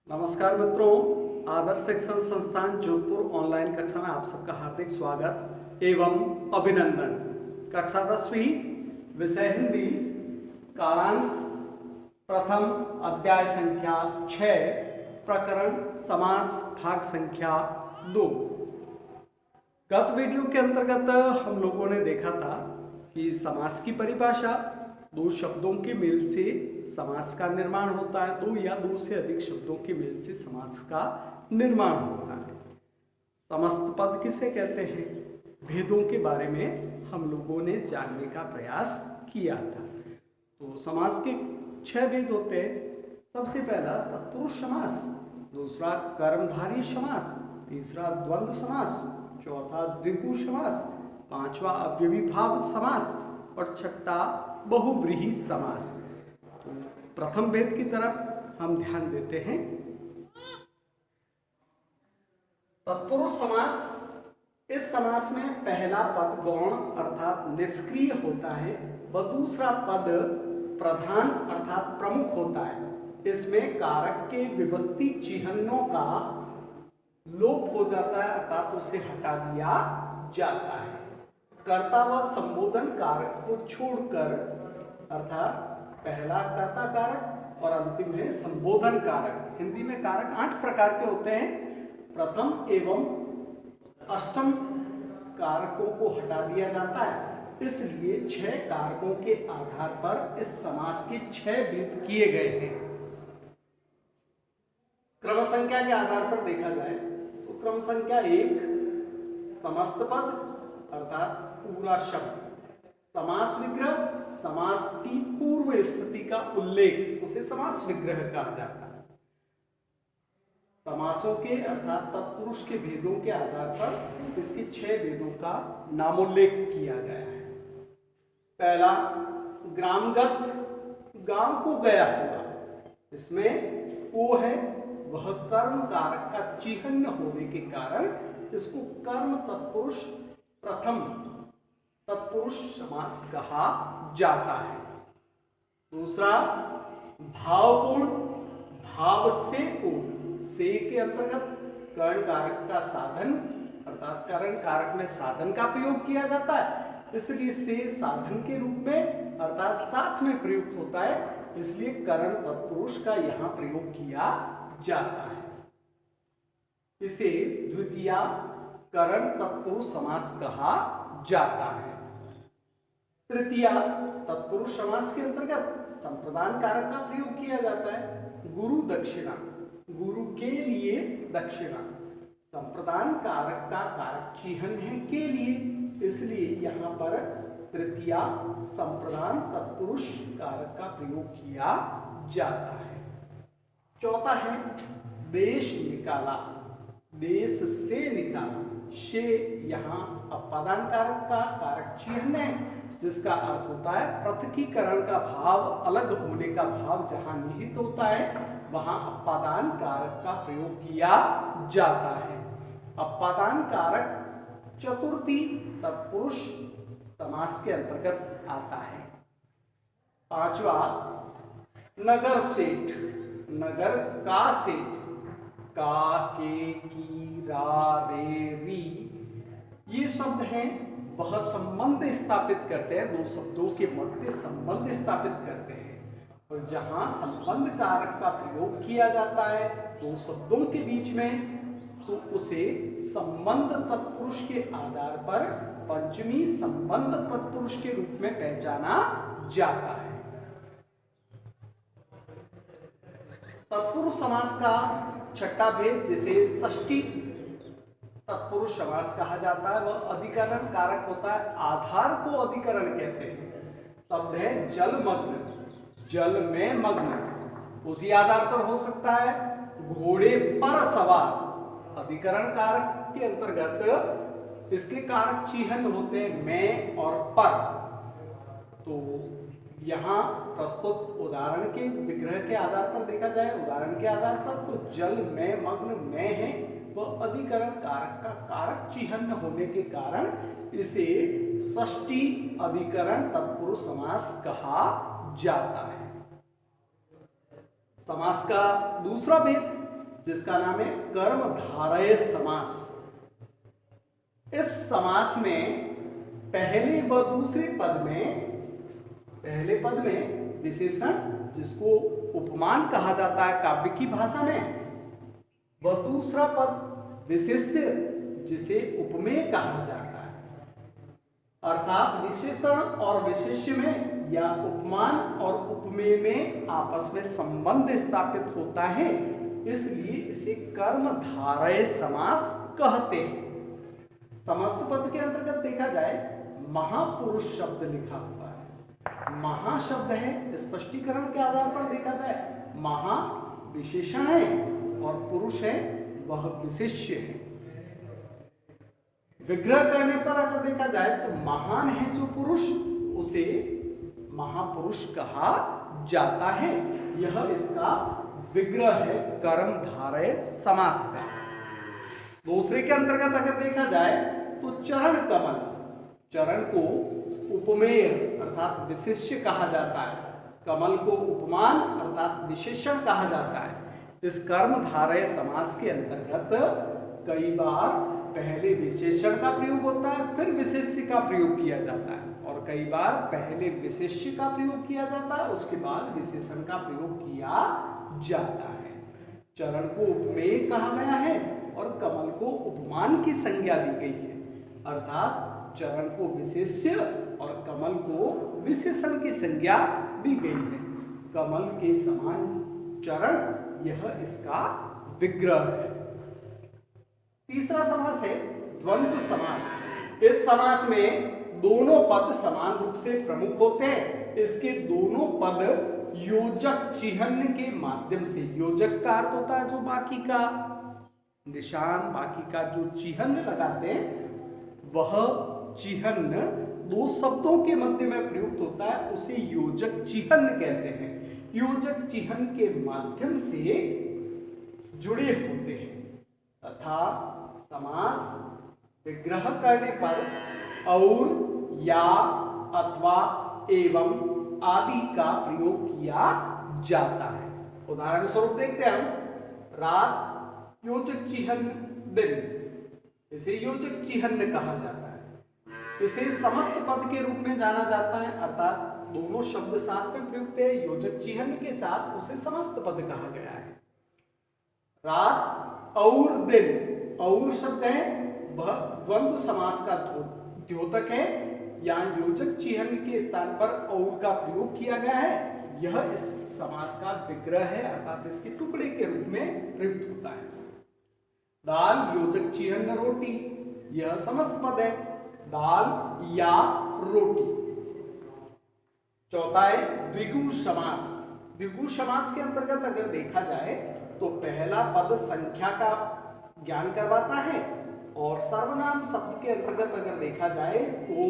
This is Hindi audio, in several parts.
नमस्कार मित्रों, आदर्श शिक्षण संस्थान जोधपुर ऑनलाइन कक्षा में आप सबका हार्दिक स्वागत एवं अभिनंदन। कक्षा 10वीं विषय हिंदी, कालांश प्रथम, अध्याय संख्या 6, प्रकरण समास, भाग संख्या 2। गत वीडियो के अंतर्गत हम लोगों ने देखा था कि समास की परिभाषा, दो शब्दों के मेल से समास का निर्माण होता है, दो या दो से अधिक शब्दों के मेल से समास का निर्माण होता है। समस्त पद किसे कहते हैं, भेदों के बारे में हम लोगों ने जानने का प्रयास किया था। तो समास के 6 भेद होते हैं। सबसे पहला तत्पुरुष समास, दूसरा कर्मधारय समास, तीसरा द्वंद्व समास, चौथा द्विगु समास, पांचवा अव्ययीभाव समास और छठा बहुव्रीहि समास। तो प्रथम भेद की तरफ हम ध्यान देते हैं। तत्पुरुष समास, इस समास में पहला पद गौण अर्थात निष्क्रिय होता है व दूसरा पद प्रधान अर्थात प्रमुख होता है। इसमें कारक के विभक्ति चिन्हों का लोप हो जाता है अर्थात उसे हटा दिया जाता है। कर्ता व संबोधन कारक को छोड़कर, अर्थात पहला कर्ता कारक और अंतिम है संबोधन कारक। हिंदी में कारक 8 प्रकार के होते हैं। प्रथम एवं अष्टम कारकों को हटा दिया जाता है, इसलिए 6 कारकों के आधार पर इस समास के 6 भेद किए गए हैं। क्रम संख्या के आधार पर देखा जाए तो क्रम संख्या 1 समस्त पद अर्थात पूरा शब्द, समास विग्रह, समास की पूर्व स्थिति का उल्लेख, उसे समास विग्रह कहा जाता है। समासों के अर्थात तत्पुरुष के भेदों के आधार पर इसके 6 भेदों का नामोल्लेख किया गया है। पहला ग्रामगत, गांव को गया हुआ, इसमें ओ है, वह कर्म कारक का चिह्न होने के कारण इसको कर्म तत्पुरुष प्रथम तत्पुरुष समास कहा जाता है। दूसरा भावपूर्ण, भाव से पूर्ण, से के अंतर्गत कर्ण कारक का साधन अर्थात कर्ण कारक में साधन का प्रयोग किया जाता है, इसलिए से साधन के रूप में अर्थात साथ में प्रयुक्त होता है, इसलिए कर्ण तत्पुरुष का यहां प्रयोग किया जाता है। इसे द्वितीय कर्ण तत्पुरुष समास कहा जाता है। तृतीया तत्पुरुष समास के अंतर्गत संप्रदान कारक का प्रयोग किया जाता है। गुरु दक्षिणा, गुरु के लिए दक्षिणा, संप्रदान कारक का कारक चिह्न है के लिए, इसलिए यहां पर तृतीया संप्रदान तत्पुरुष कारक का प्रयोग किया जाता है। चौथा है देश निकाला, देश से निकाला, से यहां अपादान कारक का कारक चिह्न है, जिसका अर्थ होता है पृथकीकरण का भाव, अलग होने का भाव जहां निहित होता है वहां अपादान कारक का प्रयोग किया जाता है। अपादान कारक चतुर्थी तत्पुरुष समास के अंतर्गत आता है। पांचवा नगर सेठ, नगर का सेठ, का, के, की, रा, रे, री, ये शब्द हैं, वह संबंध स्थापित करते हैं, दो शब्दों के मध्य संबंध स्थापित करते हैं, और जहां संबंध कारक का प्रयोग किया जाता है दो शब्दों के बीच में, तो उसे संबंध तत्पुरुष के आधार पर पंचमी संबंध तत्पुरुष के रूप में पहचाना जाता है। तत्पुरुष समास का छठा भेद, जिसे षष्ठी तत्पुरुष समास कहा जाता है, वह अधिकरण कारक होता है। आधार को अधिकरण कहते हैं। शब्द है जलमग्न, जल में मग्न, उसी आधार पर हो सकता है घोड़े पर सवार। अधिकरण कारक के अंतर्गत इसके कारक चिह्न होते हैं मैं और पर। तो यहां प्रस्तुत उदाहरण के विग्रह के आधार पर देखा जाए, उदाहरण के आधार पर, तो जल में मग्न में है, वह अधिकरण कारक का कारक चिह्न होने के कारण इसे षष्ठी अधिकरण तत्पुरुष समास कहा जाता है। समास का दूसरा भेद जिसका नाम है कर्मधारय समास। इस समास में पहले व दूसरे पद में, पहले पद में विशेषण जिसको उपमान कहा जाता है काव्य की भाषा में, व दूसरा पद विशेष्य जिसे उपमेय कहा जाता है। अर्थात विशेषण और विशेष्य में या उपमान और उपमेय में आपस में संबंध स्थापित होता है, इसलिए इसे कर्मधारय समास कहते हैं। समस्त पद के अंतर्गत देखा जाए महापुरुष शब्द लिखा हुआ है। महा शब्द है, स्पष्टीकरण के आधार पर देखा जाए महा विशेषण है और पुरुष है वह विशेष्य है। विग्रह करने पर अगर देखा जाए तो महान है जो पुरुष, उसे महापुरुष कहा जाता है। यह इसका विग्रह है कर्मधारय समास का। दूसरे के अंतर्गत अगर देखा जाए तो चरण कमल, चरण को उपमेय अर्थात विशेष्य कहा जाता है, कमल को उपमान अर्थात विशेषण कहा जाता है। इस कर्मधारय समास के अंतर्गत कई बार पहले विशेषण का प्रयोग होता है, फिर विशेष्य का प्रयोग किया जाता है, और कई बार पहले विशेष्य का प्रयोग किया जाता है, उसके बाद विशेषण का प्रयोग किया जाता है। चरण को उपमेय कहा गया है और कमल को उपमान की संज्ञा दी गई है, अर्थात चरण को विशेष्य और कमल को विशेषण की संज्ञा दी गई है। कमल के समान चरण, यह इसका विग्रह है। तीसरा समास है द्वंद्व समास। इस समास में दोनों पद समान रूप से प्रमुख होते हैं। इसके दोनों पद योजक चिह्न के माध्यम से, योजक का अर्थ होता है जो बाकी का निशान, बाकी का जो चिह्न लगाते हैं, वह चिह्न दो शब्दों के मध्य में प्रयुक्त होता है, उसे योजक चिह्न कहते हैं। योजक चिह्न के माध्यम से जुड़े होते हैं तथा समास विग्रह करने पर और, या, अथवा, एवं आदि का प्रयोग किया जाता है। उदाहरण स्वरूप देखते हैं हम, रात योजक चिह्न दिन, इसे योजक चिह्न कहा जाता है। इसे समस्त पद के रूप में जाना जाता है, अर्थात दोनों शब्द साथ में प्रयुक्त है, योजक चिह्न के साथ उसे समस्त पद कहा गया है। रात और दिन, और शब्द है वह द्वंद्व समास का द्योतक है, यहाँ योजक चिह्न के स्थान पर और का प्रयोग किया गया है। यह इस समास का विग्रह है, अर्थात इसके टुकड़े के रूप में प्रयुक्त होता है। दाल योजक चिह्न रोटी, यह समस्त पद है, दाल या रोटी। चौथा है द्विगु समास। द्विगु समास के अंतर्गत अगर देखा जाए तो पहला पद संख्या का ज्ञान करवाता है, और सर्वनाम शब्द के अंतर्गत अगर देखा जाए तो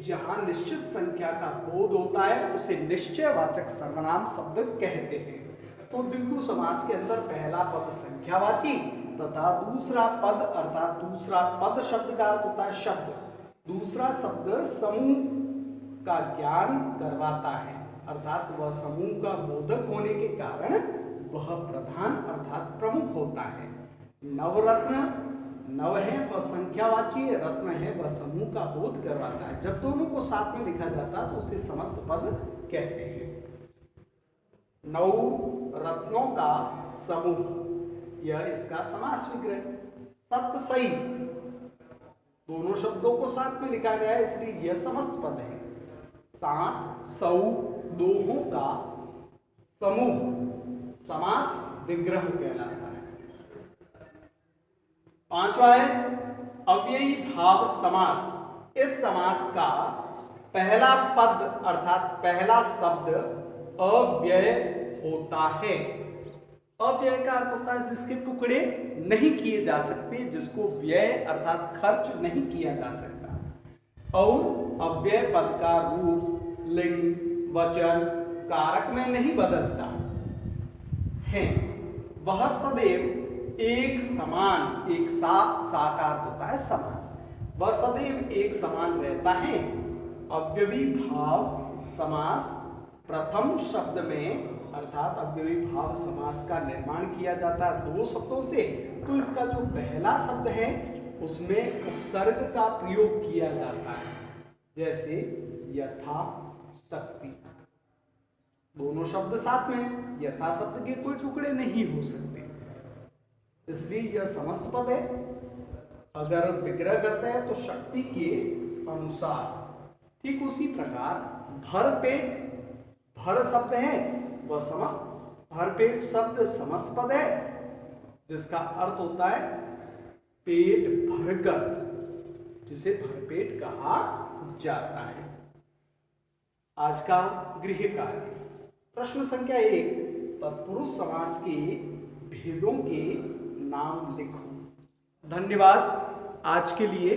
जहां निश्चित संख्या का बोध होता है उसे निश्चयवाचक सर्वनाम शब्द कहते हैं। तो द्विगु समास के अंदर पहला पद संख्यावाची तथा दूसरा पद अर्थात दूसरा पद शब्द का अर्थ होता है शब्द, दूसरा शब्द समूह का ज्ञान करवाता है, अर्थात वह समूह का बोधक होने के कारण वह प्रधान अर्थात प्रमुख होता है। नवरत्न, नव है वह संख्यावाची, रत्न है वह समूह का बोध करवाता है। जब दोनों को साथ में लिखा जाता है तो उसे समस्त पद कहते हैं। नौ रत्नों का समूह, यह इसका समास विग्रह। सत्य सही, दोनों शब्दों को साथ में लिखा गया है इसलिए यह समस्त पद है। सात सौ दोहों का समूह, समास विग्रह कहलाता है। पांचवा है अव्ययी भाव समास। इस समास का पहला पद अर्थात पहला शब्द अव्यय होता है। अव्यय का अर्थ होता है जिसके टुकड़े नहीं किए जा सकते, जिसको व्यय अर्थात खर्च नहीं किया जा सकता। और अव्यय पद का रूप, लिंग, वचन, कारक में नहीं बदलता है, वह सदैव एक समान, एक साकार होता है समान, वह सदैव एक समान रहता है। अव्ययी भाव समास प्रथम शब्द में अर्थात अव्ययी भाव समास का निर्माण किया जाता है दो शब्दों से, तो इसका जो पहला शब्द है उसमें उपसर्ग का प्रयोग किया जाता है, जैसे यथा शक्ति। दोनों शब्द साथ में, यथा शब्द के कोई टुकड़े नहीं हो सकते, इसलिए यह समस्त पद है। अगर विग्रह करते हैं तो शक्ति के अनुसार। ठीक उसी प्रकार भर पेट, भर शब्द है वह समस्त, भर पेट शब्द समस्त पद है, जिसका अर्थ होता है पेट भरकर, जिसे भरपेट कहा जाता है। आज का गृह कार्य प्रश्न संख्या 1, तत्पुरुष समास के भेदों के नाम लिखो। धन्यवाद। आज के लिए